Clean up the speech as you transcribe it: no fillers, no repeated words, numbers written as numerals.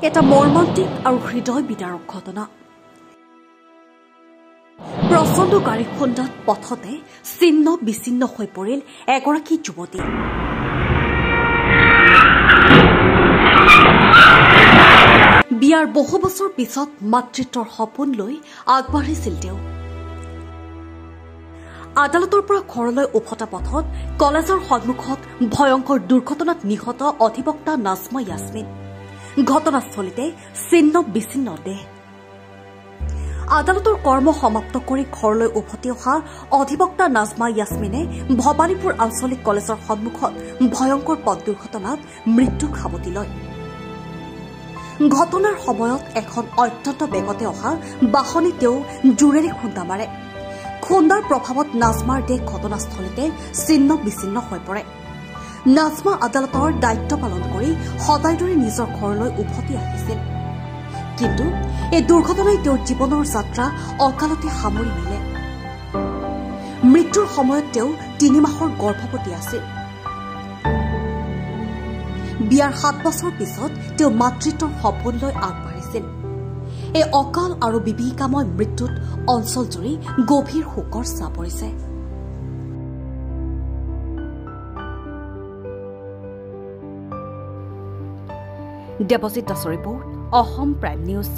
এটা মৰ্মান্তিক আৰু হৃদয় বিদাৰক ঘটনা। প্ৰচণ্ড গাড়ী খুন্দাত পথতে ছিন্ন বিচ্ছিন্ন হৈ পৰিল এগৰাকী যুৱতী। বিয়াৰ বহু বছৰ পিছত মাতৃত্বৰ সপোন লৈ আগবাঢ়িছিল তেওঁ। আদালতৰ পৰা ঘৰলৈ উভতা পথত কলেজৰ সন্মুখত ভয়ংকৰ দুৰ্ঘটনাত নিহত অধিবক্তা নাজমা য়াসমিন। ঘটনাস্থলীতে ছিন্ন বিচ্ছিন্ন দেহ। আদালতৰ কৰ্ম সমাপ্ত কৰি ঘৰলৈ উভতি অহা অধিবক্তা নাজমা য়াসমিনে ভবানীপুৰ আঞ্চলিক কলেজৰ সন্মুখত ভয়ংকৰ পথ দুৰ্ঘটনাত মৃত্যুক সাৱটি লয়। ঘটনাৰ সময়ত এখন অত্যন্ত বেগতে অহা বাহনে তেওঁ জোৰেৰে খুন্দা মাৰে। খুন্দাৰ প্ৰভাৱত নাজমাৰ দেহ ঘটনাস্থলীতে ছিন্ন বিচ্ছিন্ন হৈ পৰে। নাজমা আদালতৰ দায়িত্ব পালন কৰি সদায় দৰে নিজৰ ঘৰলৈ উভতি আহিছিল। কিন্তু এই দুৰ্ঘটনাই তেওঁৰ জীৱনৰ যাত্ৰা অকালতে সামৰি নিলে। মৃত্যুৰ সময়ত তেওঁ ৩ মাহৰ গৰ্ভৱতী আছিল। বিয়াৰ ৭ বছৰ পিছত তেওঁ মাতৃত্বৰ সপোন লৈ আগবাঢ়িছিল। এই অকাল আৰু বিভীষিকাময় মৃত্যুত অঞ্চলজুৰি গভীৰ শোকৰ ছাঁ পৰিছে। দেৱজিৎ দাসৰ ৰিপৰ্ট, অসম প্ৰাইম নিউজ।